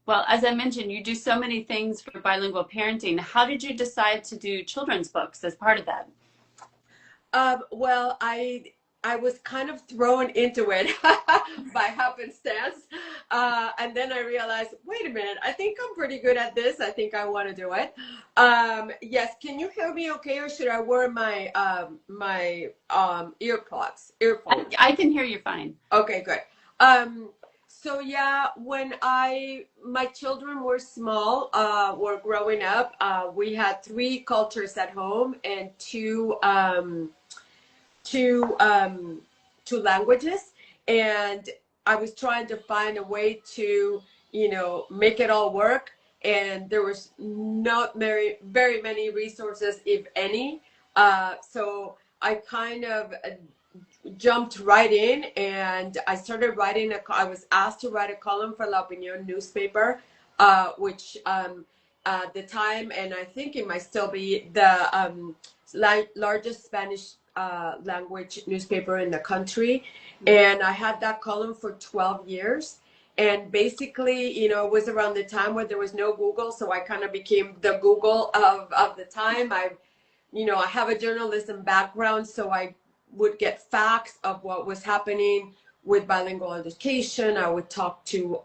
Well, as I mentioned, you do so many things for bilingual parenting. How did you decide to do children's books as part of that? Well, I was kind of thrown into it by happenstance, and then I realized, wait a minute, I think I'm pretty good at this. I think I want to do it. Yes, can you hear me okay, or should I wear my earphones? I can hear you fine. Okay, good. Um, so yeah, when my children were small, were growing up, we had three cultures at home and two two languages, and I was trying to find a way to make it all work, and there was not very many resources, if any. So I kind of jumped right in, and I started writing I was asked to write a column for La Opinión newspaper, which at the time, and I think it might still be, the largest Spanish language newspaper in the country. And I had that column for 12 years. And basically, it was around the time where there was no Google, so I kind of became the Google of the time. I have a journalism background, so I would get facts of what was happening with bilingual education. I would talk to,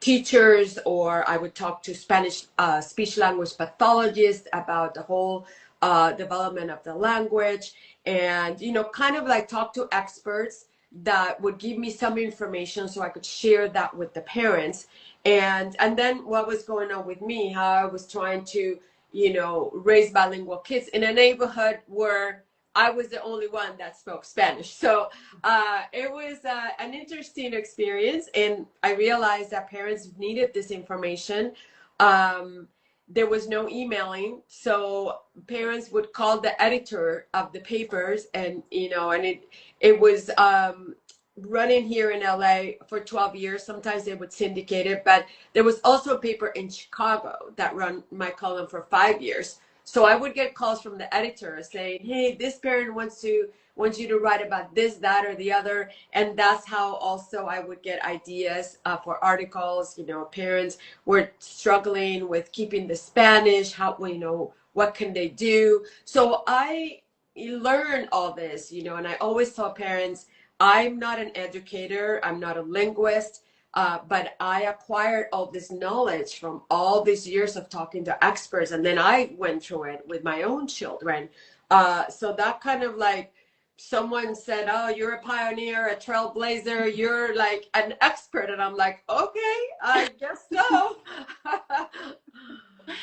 teachers, or I would talk to Spanish speech language pathologists about the whole development of the language, and, kind of like talk to experts that would give me some information so I could share that with the parents. And then what was going on with me, how I was trying to raise bilingual kids in a neighborhood where I was the only one that spoke Spanish. So it was an interesting experience, and I realized that parents needed this information. There was no emailing, so parents would call the editor of the papers, and it was running here in LA for 12 years. Sometimes they would syndicate it, but there was also a paper in Chicago that ran my column for 5 years. So I would get calls from the editor saying, hey, this parent wants you to write about this, that, or the other. And that's how also I would get ideas for articles. Parents were struggling with keeping the Spanish, what can they do? So I learned all this, and I always tell parents, I'm not an educator, I'm not a linguist, but I acquired all this knowledge from all these years of talking to experts, and then I went through it with my own children. So that kind of like, someone said, oh, you're a pioneer, a trailblazer, you're like an expert, and I'm like, okay, I guess so.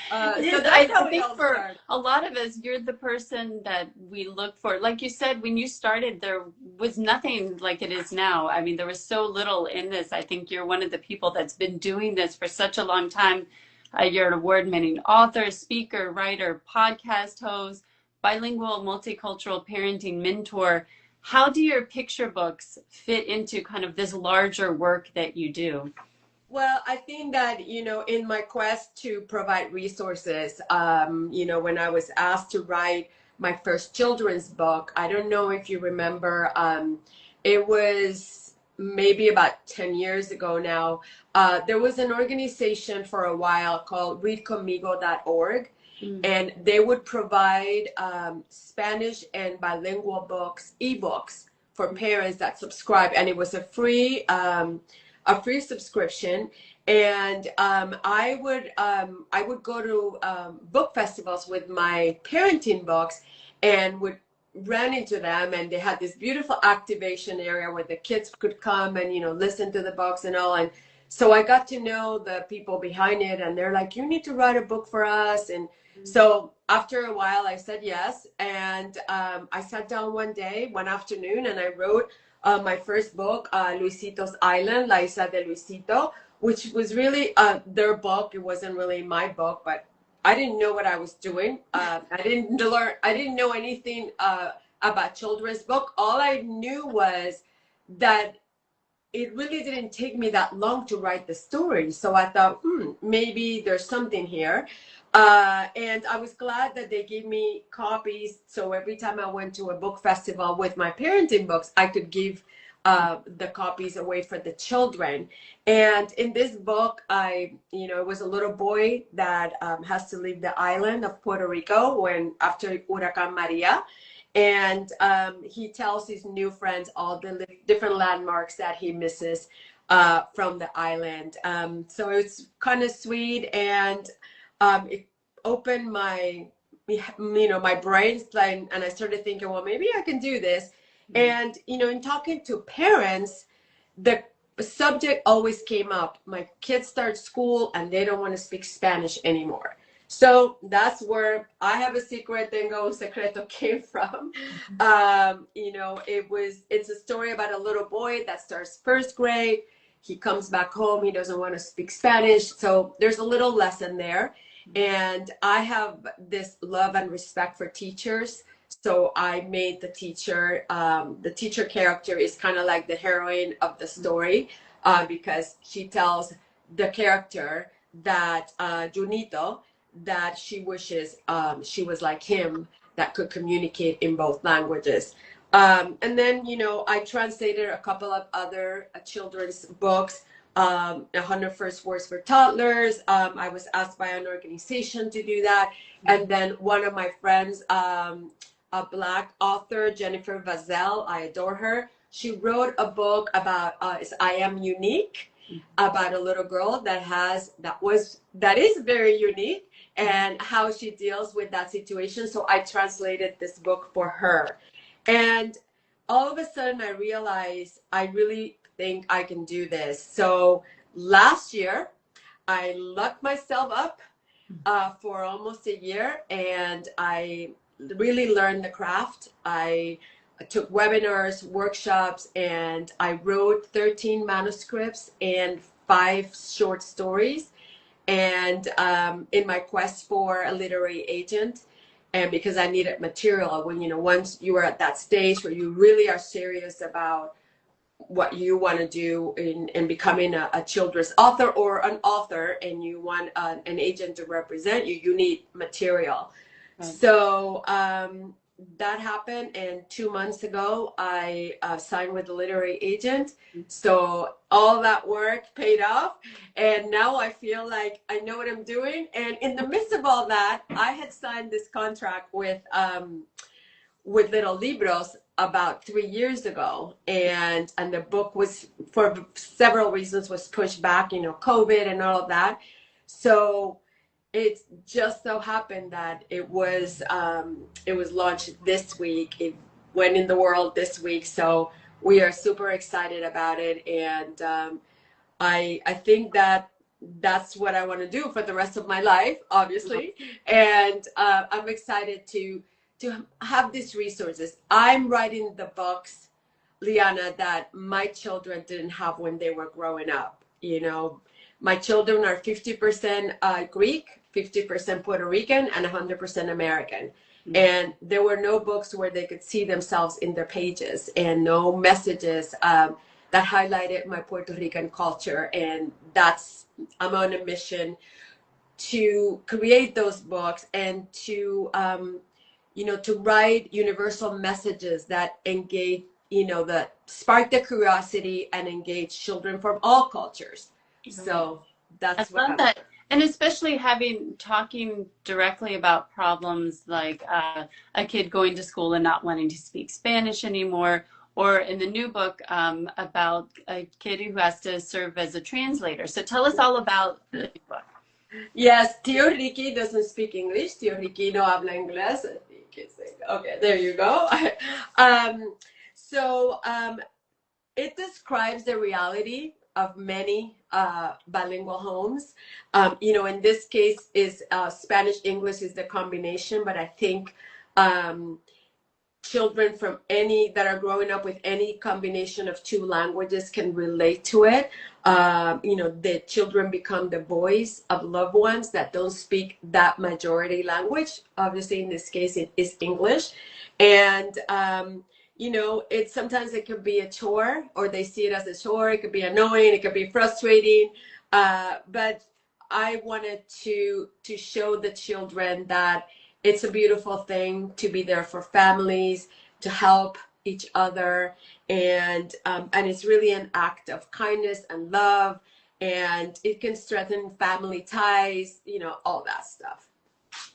So that's how I it think all for started. a lot of us, you're the person that we look for. Like you said, when you started, there was nothing like it is now. I mean, there was so little in this. I think you're one of the people that's been doing this for such a long time. You're an award-winning author, speaker, writer, podcast host, bilingual, multicultural parenting mentor. How do your picture books fit into kind of this larger work that you do? Well, I think that, in my quest to provide resources, when I was asked to write my first children's book, I don't know if you remember, it was maybe about 10 years ago now. There was an organization for a while called readconmigo.org, and they would provide Spanish and bilingual books, ebooks, for parents that subscribe, and it was a free subscription. And I would go to book festivals with my parenting books, and would run into them, and they had this beautiful activation area where the kids could come and listen to the books and all. And so I got to know the people behind it, and they're like, you need to write a book for us. And so after a while I said yes, and I sat down one afternoon, and I wrote my first book, Luisito's Island, La Isla de Luisito, which was really their book. It wasn't really my book, but I didn't know what I was doing. I didn't know anything about children's book. All I knew was that it really didn't take me that long to write the story. So I thought, maybe there's something here. And I was glad that they gave me copies. So every time I went to a book festival with my parenting books, I could give the copies away for the children. And in this book, it was a little boy that has to leave the island of Puerto Rico after Huracán Maria. And he tells his new friends all the different landmarks that he misses from the island. So it's kind of sweet, and it opened my brain, and I started thinking, well, maybe I can do this. And in talking to parents, the subject always came up. My kids start school and they don't want to speak Spanish anymore. So that's where I Have a Secret, Tengo, Secreto came from. It's a story about a little boy that starts first grade. He comes back home. He doesn't want to speak Spanish. So there's a little lesson there. And I have this love and respect for teachers. So I made the teacher character is kind of like the heroine of the story, because she tells the character that, Junito, that she wishes she was like him, that could communicate in both languages. And then, I translated a couple of other children's books. 100 First Words for Toddlers. I was asked by an organization to do that. And then one of my friends, a Black author, Jennifer Vazell, I adore her. She wrote a book about I Am Unique, about a little girl that is very unique, and how she deals with that situation. So I translated this book for her. And all of a sudden I realized I really think I can do this. So last year I locked myself up for almost a year, and I really learned the craft. I took webinars, workshops, and I wrote 13 manuscripts and 5 short stories. And in my quest for a literary agent, and because I needed material, once you are at that stage where you really are serious about what you want to do in becoming a children's author or an author, and you want an agent to represent you, you need material. Right. So that happened, and 2 months ago I signed with a literary agent. So all that work paid off, and now I feel like I know what I'm doing. And in the midst of all that, I had signed this contract with Little Libros about 3 years ago, and the book was, for several reasons, was pushed back, COVID and all of that. So it just so happened that it was launched this week. It went in the world this week, so we are super excited about it. And I think that that's what I want to do for the rest of my life, obviously. And I'm excited to have these resources. I'm writing the books, Liana, that my children didn't have when they were growing up. My children are 50% Greek, 50% Puerto Rican, and 100% American. And there were no books where they could see themselves in their pages, and no messages that highlighted my Puerto Rican culture. And I'm on a mission to create those books, and to write universal messages that engage, that spark the curiosity and engage children from all cultures. So that's what I love that. And especially talking directly about problems like a kid going to school and not wanting to speak Spanish anymore, or in the new book about a kid who has to serve as a translator. So tell us all about the new book. Yes, Tío Ricky doesn't speak English. Tío Ricky no habla inglés. Okay, there you go. So it describes the reality of many bilingual homes. In this case, is Spanish English is the combination, but I think children that are growing up with any combination of 2 languages can relate to it. The children become the voice of loved ones that don't speak that majority language. Obviously, in this case, it is English. And sometimes it could be a chore, or they see it as a chore. It could be annoying. It could be frustrating. But I wanted to show the children that it's a beautiful thing to be there for families, to help, each other, and it's really an act of kindness and love, and it can strengthen family ties, all that stuff.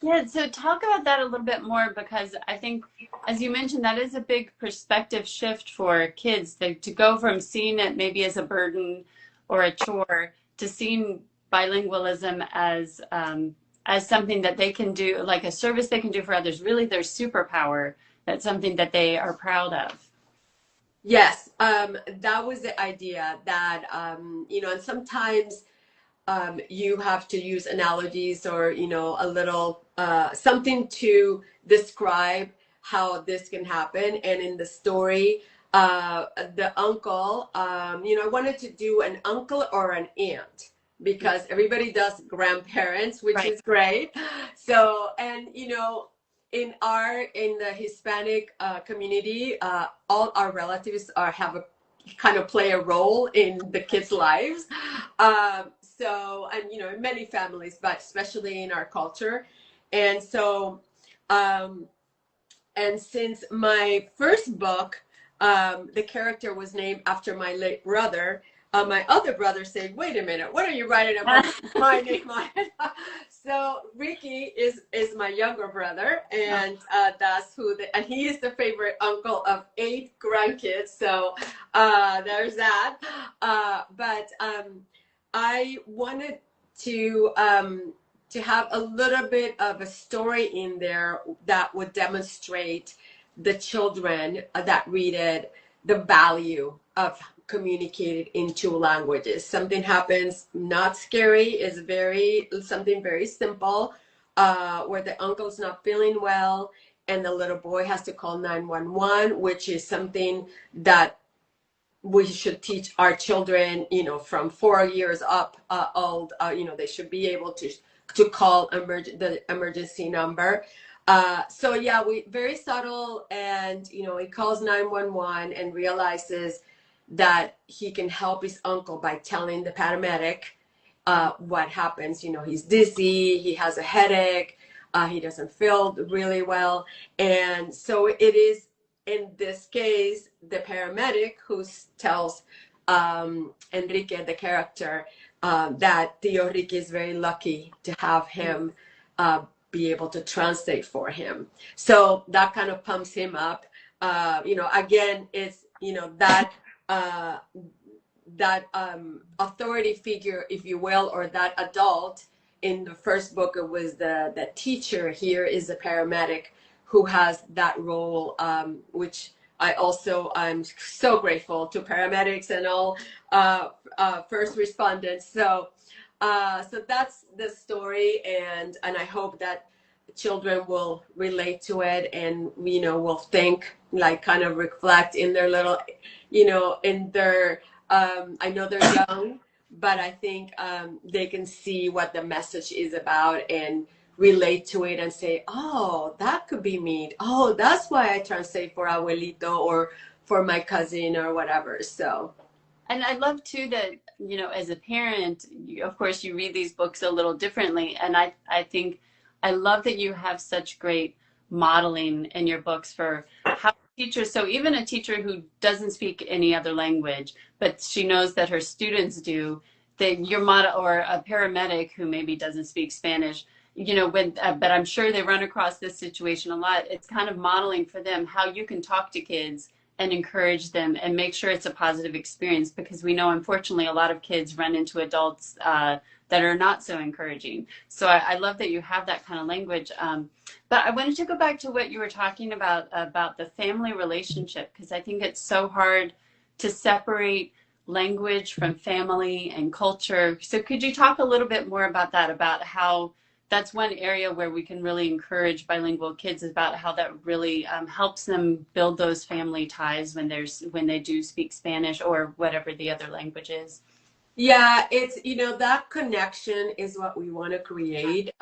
Yeah, so talk about that a little bit more because I think, as you mentioned, that is a big perspective shift for kids to go from seeing it maybe as a burden or a chore to seeing bilingualism as something that they can do, like a service they can do for others. Really, their superpower. That's something that they are proud of. Yes, that was the idea that, and sometimes you have to use analogies or, a little something to describe how this can happen. And in the story, the uncle, I wanted to do an uncle or an aunt because everybody does grandparents, which Right. is great. So, and, in the Hispanic community, all our relatives have a kind of play a role in the kids' lives. So, and in many families, but especially in our culture. And so, and since my first book, the character was named after my late brother, my other brother said, "Wait a minute, what are you writing about my name on it?" So Ricky is my younger brother, and that's and he is the favorite uncle of 8 grandkids. So there's that. But I wanted to have a little bit of a story in there that would demonstrate the children that read it the value of communicated in 2 languages. Something happens, not scary, is something very simple, where the uncle's not feeling well and the little boy has to call 911, which is something that we should teach our children, from 4 years up old. They should be able to call the emergency number. So yeah, we very subtle, and he calls 911 and realizes that he can help his uncle by telling the paramedic what happens. He's dizzy, he has a headache, he doesn't feel really well, and so it is in this case the paramedic who tells Enrique, the character, that Tío Ricky is very lucky to have him be able to translate for him. So that kind of pumps him up. Again, it's that authority figure, if you will, or that adult. In the first book, it was the teacher. Here is the paramedic who has that role, which I'm so grateful to paramedics and all first responders. So that's the story, and I hope that children will relate to it, and will think, like, kind of reflect in their little, in their I know they're young, but I think they can see what the message is about and relate to it and say, oh, that could be me. Oh, that's why I translate for abuelito or for my cousin or whatever. So. And I love too that, as a parent, of course, you read these books a little differently. And I think I love that you have such great modeling in your books for how teachers, so even a teacher who doesn't speak any other language, but she knows that her students do, that your model, or a paramedic who maybe doesn't speak Spanish, but I'm sure they run across this situation a lot. It's kind of modeling for them how you can talk to kids and encourage them and make sure it's a positive experience, because we know, unfortunately, a lot of kids run into adults that are not so encouraging. So I love that you have that kind of language. But I wanted to go back to what you were talking about the family relationship, because I think it's so hard to separate language from family and culture. So could you talk a little bit more about that, about how that's one area where we can really encourage bilingual kids, about how that really helps them build those family ties when they do speak Spanish or whatever the other language is? Yeah, it's, that connection is what we want to create.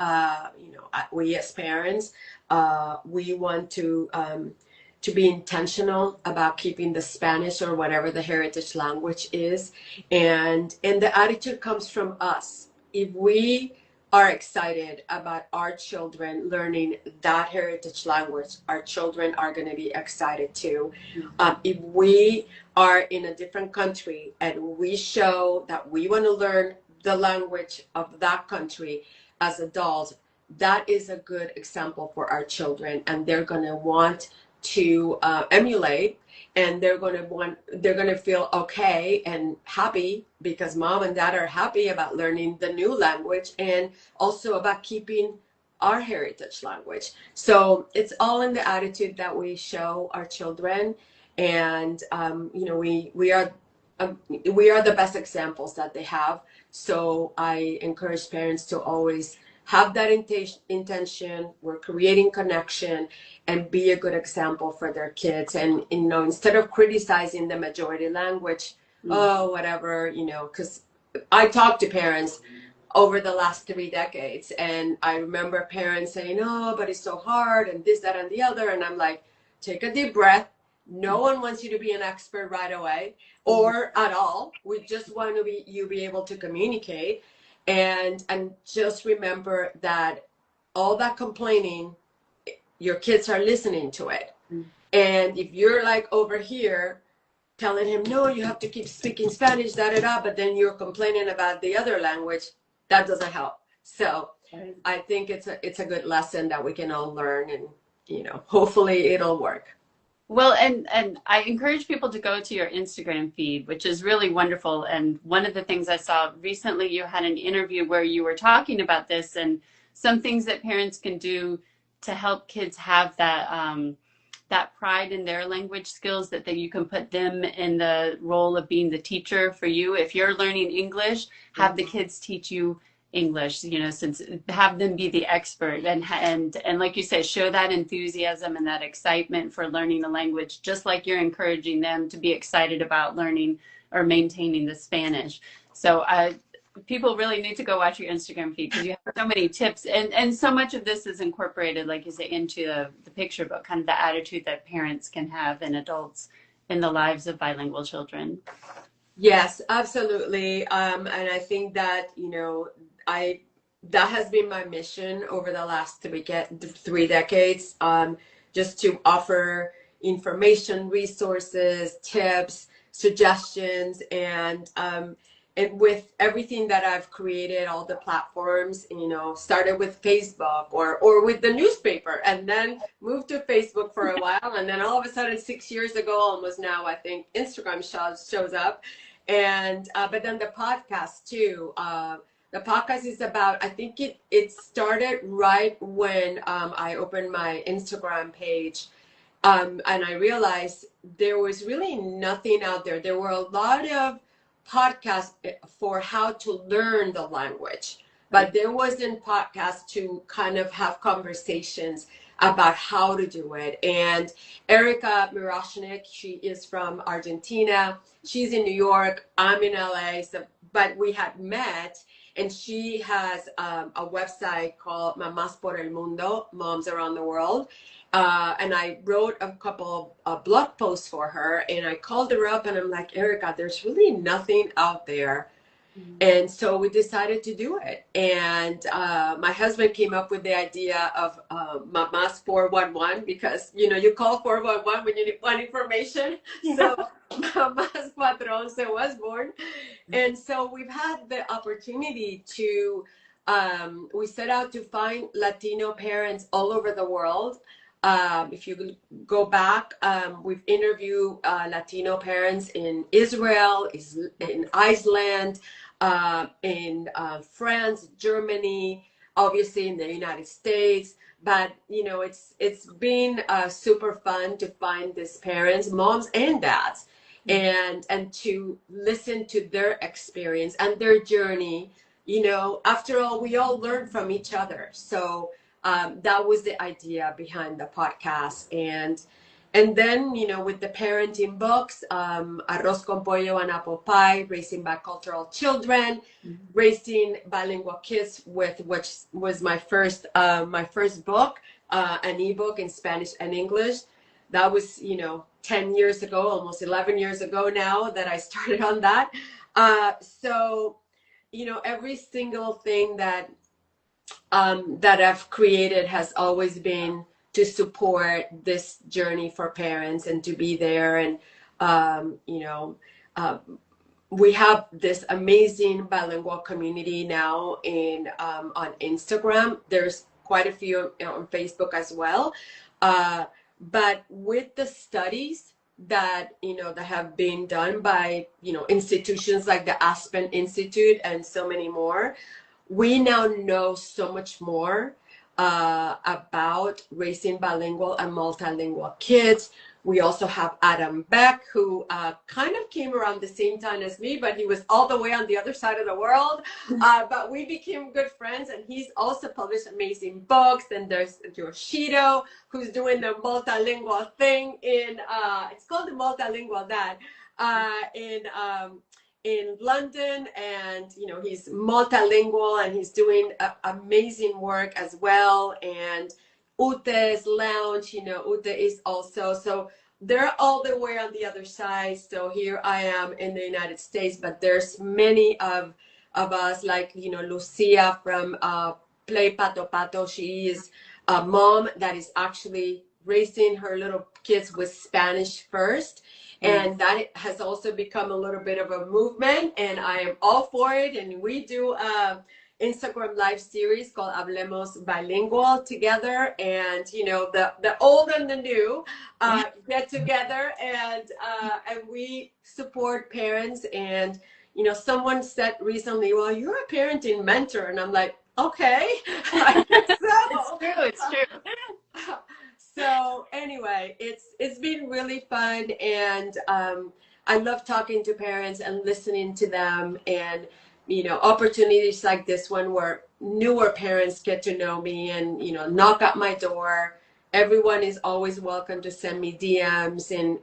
We as parents, we want to be intentional about keeping the Spanish or whatever the heritage language is. And the attitude comes from us. If we are excited about our children learning that heritage language, our children are going to be excited too. If we are in a different country and we show that we want to learn the language of that country as adults, that is a good example for our children, and they're going to want to emulate, and they're going to feel okay and happy because mom and dad are happy about learning the new language and also about keeping our heritage language. So it's all in the attitude that we show our children, and we are the best examples that they have. So I encourage parents to always have that intention. We're creating connection, and be a good example for their kids. And instead of criticizing the majority language, oh whatever, because I talk to parents over the last 3 decades, and I remember parents saying, oh, but it's so hard and this, that, and the other, and I'm like, take a deep breath. No one wants you to be an expert right away or at all. We just want to be able to communicate, and just remember that all that complaining, your kids are listening to it. And if you're like over here telling him, no, you have to keep speaking Spanish, da da da, but then you're complaining about the other language, that doesn't help. So I think it's a good lesson that we can all learn, and hopefully it'll work. Well, and I encourage people to go to your Instagram feed, which is really wonderful. And one of the things I saw recently, you had an interview where you were talking about this and some things that parents can do to help kids have that pride in their language skills, that you can put them in the role of being the teacher for you. If you're learning English, have the kids teach you English, since have them be the expert, and like you said, show that enthusiasm and that excitement for learning a language, just like you're encouraging them to be excited about learning or maintaining the Spanish. So people really need to go watch your Instagram feed, because you have so many tips, and so much of this is incorporated, like you say, into the picture book, kind of the attitude that parents can have and adults in the lives of bilingual children. Yes, absolutely. And I think that, that has been my mission over the last 3 decades, just to offer information, resources, tips, suggestions, and with everything that I've created, all the platforms, started with Facebook or with the newspaper, and then moved to Facebook for a while. And then all of a sudden, 6 years ago, almost now, I think Instagram shows up. And, but then the podcast too. The podcast is about, I think it started right when I opened my Instagram page. And I realized there was really nothing out there. There were a lot of podcasts for how to learn the language, but there wasn't podcasts to kind of have conversations about how to do it. And Erica Mirashnik, she is from Argentina. She's in New York. I'm in LA. But we had met, and she has a website called Mamás por el Mundo, Moms Around the World. And I wrote a couple of blog posts for her, and I called her up, and I'm like, Erica, there's really nothing out there. And so we decided to do it. And my husband came up with the idea of Mamás 411, because, you call 411 when you want information. So Mamás 411 was born. And so we've had the opportunity to, we set out to find Latino parents all over the world. If you go back, we've interviewed Latino parents in Israel, in Iceland, in France, Germany, obviously in the United States. But it's been super fun to find these parents, moms and dads, and to listen to their experience and their journey. After all, we all learn from each other. So that was the idea behind the podcast. And then, with the parenting books, Arroz con Pollo and Apple Pie, Raising Bicultural Children, Raising Bilingual Kids, which was my first book, an ebook in Spanish and English. That was, 10 years ago, almost 11 years ago now that I started on that. So, every single thing that that I've created has always been to support this journey for parents and to be there. And, you know, uh, we have this amazing bilingual community now in on Instagram. There's quite a few on Facebook as well. Uh, but with the studies that that have been done by institutions like the Aspen Institute and so many more, we now know so much more about raising bilingual and multilingual kids. We also have Adam Beck, who kind of came around the same time as me, but he was all the way on the other side of the world. But we became good friends, and he's also published amazing books. And there's Yoshito, who's doing the multilingual thing it's called the Multilingual Dad, in London, and he's multilingual and he's doing amazing work as well. And Ute's Lounge, Ute is also, so they're all the way on the other side. So here I am in the United States, but there's many of us, like Lucia from Play Pato Pato. She is a mom that is actually raising her little kids with Spanish first. And that has also become a little bit of a movement, and I am all for it. And we do Instagram live series called Hablemos Bilingual together, and the old and the new get together, and we support parents. And someone said recently, well, you're a parenting mentor, and I'm like, okay. I guess so. It's true. So anyway, it's been really fun, and I love talking to parents and listening to them, and opportunities like this one where newer parents get to know me and knock at my door. Everyone is always welcome to send me DMs and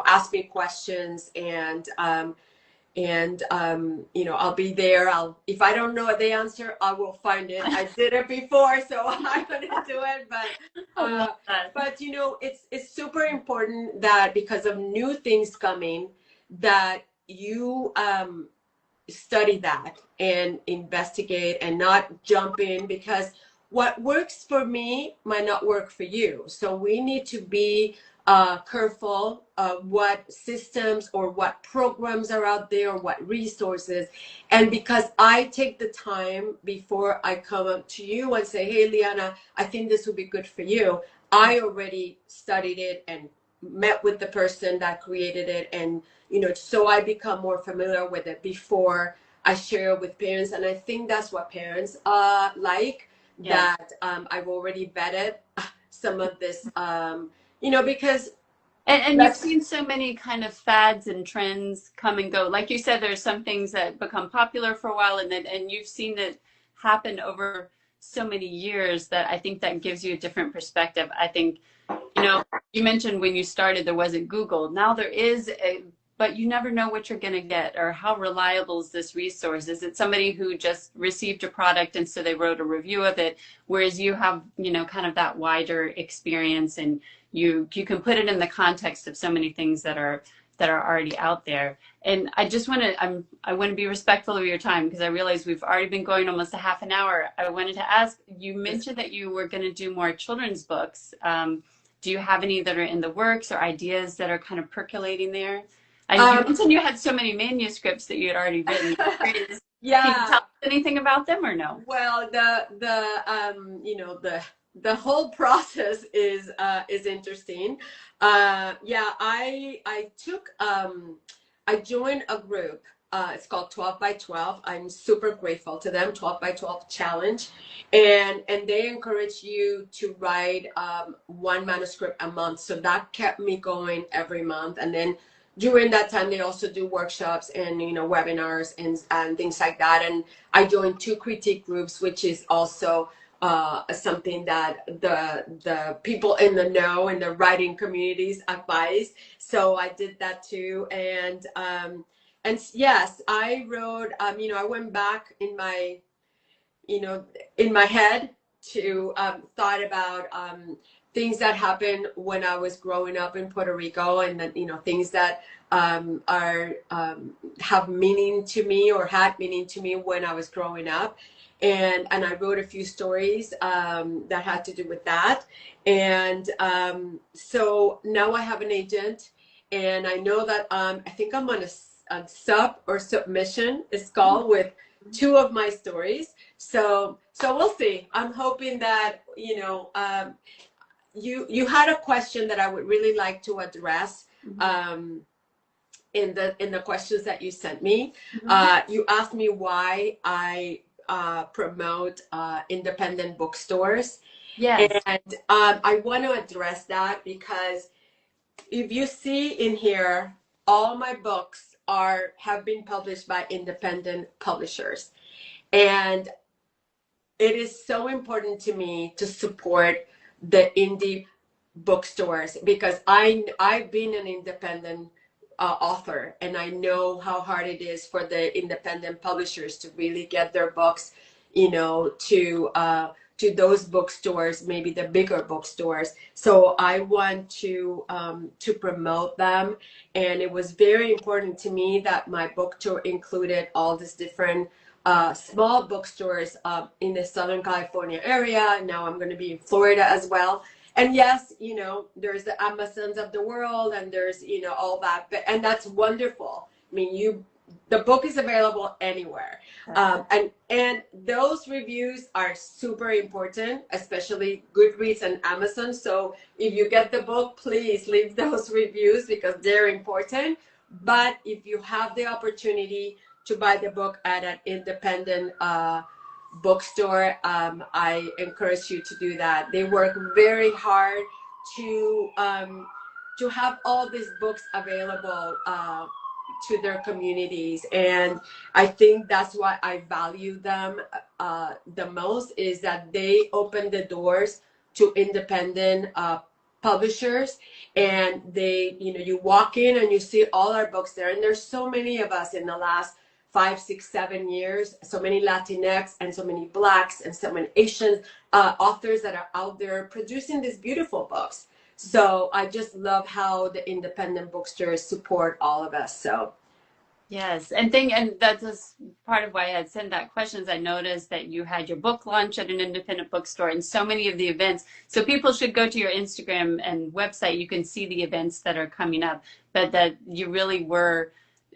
ask me questions, and I'll be there. If I don't know the answer, I will find it. I did it before, so I'm gonna do it. But it's super important that because of new things coming, that you study that and investigate and not jump in, because what works for me might not work for you. So we need to be careful of what systems or what programs are out there, or what resources. And because I take the time before I come up to you and say, hey, Liana, I think this would be good for you, I already studied it and met with the person that created it. And, so I become more familiar with it before I share it with parents. And I think that's what parents like, that I've already vetted some of this, because and you've seen so many kind of fads and trends come and go. Like you said, there's some things that become popular for a while, and you've seen it happen over so many years, that I think that gives you a different perspective. I think, you mentioned when you started there wasn't Google. Now there is, but you never know what you're going to get, or how reliable is this resource. Is it somebody who just received a product and so they wrote a review of it, whereas you have kind of that wider experience, and you can put it in the context of so many things that are already out there. And I just want to I want to be respectful of your time, because I realize we've already been going almost a half an hour. I wanted to ask, you mentioned that you were going to do more children's books. Do you have any that are in the works, or ideas that are kind of percolating there? And you mentioned you had so many manuscripts that you had already written. Yeah. Can you tell us anything about them, or no? Well, the whole process is interesting. I joined a group. It's called 12 by 12. I'm super grateful to them, 12 by 12 challenge. And they encourage you to write one manuscript a month. So that kept me going every month. And then during that time, they also do workshops and, webinars and things like that. And I joined 2 critique groups, which is also something that the people in the know and the writing communities advise. So I did that too. And yes, I wrote, I went back in my head to thought about things that happened when I was growing up in Puerto Rico, and then, things that are have meaning to me or had meaning to me when I was growing up. And I wrote a few stories that had to do with that. And so now I have an agent, and I know that I think I'm on a sub or submission, it's called, with two of my stories. So we'll see. I'm hoping that you had a question that I would really like to address. In the questions that you sent me. You asked me why I promote independent bookstores. Yes. And I want to address that because if you see in here, all my books have been published by independent publishers. And it is so important to me to support the indie bookstores because I've been an independent author, and I know how hard it is for the independent publishers to really get their books, to those bookstores, maybe the bigger bookstores. So I want to promote them, and it was very important to me that my book tour included all these different small bookstores in the Southern California area. Now I'm going to be in Florida as well. And yes, there's the Amazons of the world, and there's, all that, and that's wonderful. I mean, the book is available anywhere. And those reviews are super important, especially Goodreads and Amazon. So if you get the book, please leave those reviews because they're important. But if you have the opportunity to buy the book at an independent bookstore, I encourage you to do that. They work very hard to have all these books available to their communities, and I think that's why I value them the most, is that they open the doors to independent publishers, and they, you walk in and you see all our books there, and there's so many of us in the last 5, 6, 7 years, so many Latinx and so many Blacks and so many Asian authors that are out there producing these beautiful books. So I just love how the independent bookstores support all of us. So yes, and that's part of why I had sent that question. Is I noticed that you had your book launch at an independent bookstore and so many of the events. So people should go to your Instagram and website. You can see the events that are coming up, but that you really were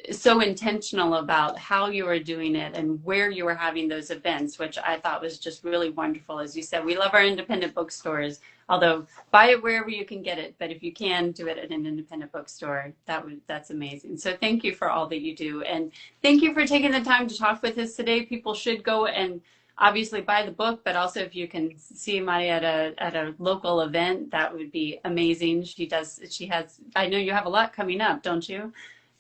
so intentional about how you were doing it and where you were having those events, which I thought was just really wonderful. As you said, we love our independent bookstores, although buy it wherever you can get it. But if you can do it at an independent bookstore, that's amazing. So thank you for all that you do. And thank you for taking the time to talk with us today. People should go and obviously buy the book, but also if you can see Mari at a local event, that would be amazing. She has, I know you have a lot coming up, don't you?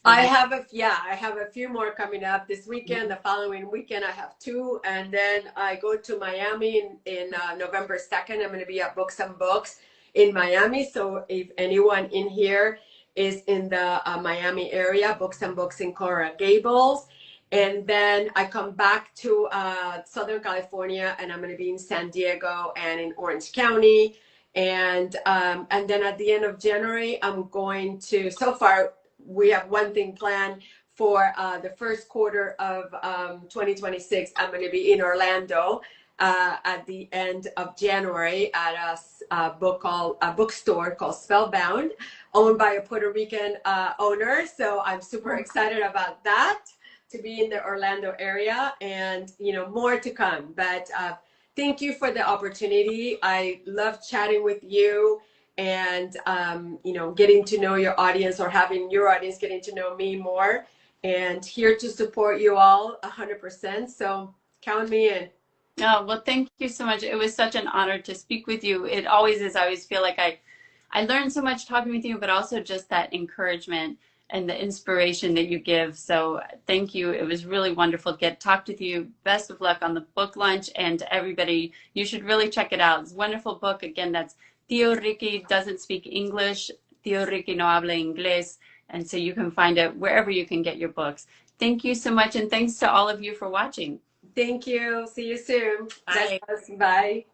I have a few more coming up this weekend. The following weekend, I have 2, and then I go to Miami in November 2nd. I'm going to be at Books and Books in Miami. So if anyone in here is in the Miami area, Books and Books in Coral Gables, and then I come back to Southern California, and I'm going to be in San Diego and in Orange County, and then at the end of January, I'm going to. So far, we have one thing planned for the first quarter of 2026. I'm going to be in Orlando at the end of January at a bookstore called Spellbound, owned by a Puerto Rican owner. So I'm super excited about that, to be in the Orlando area, and more to come. But thank you for the opportunity. I love chatting with you, and getting to know your audience, or having your audience getting to know me more, and here to support you all 100%. So count me in. Oh, well, thank you so much. It was such an honor to speak with you. It always is. I always feel like I learned so much talking with you, but also just that encouragement and the inspiration that you give. So thank you. It was really wonderful to talk with you. Best of luck on the book launch, and to everybody, you should really check it out. It's a wonderful book. Again, that's Tío Ricky Doesn't Speak English. Tío Ricky No Habla Inglés. And so you can find it wherever you can get your books. Thank you so much. And thanks to all of you for watching. Thank you. See you soon. Bye. Bye.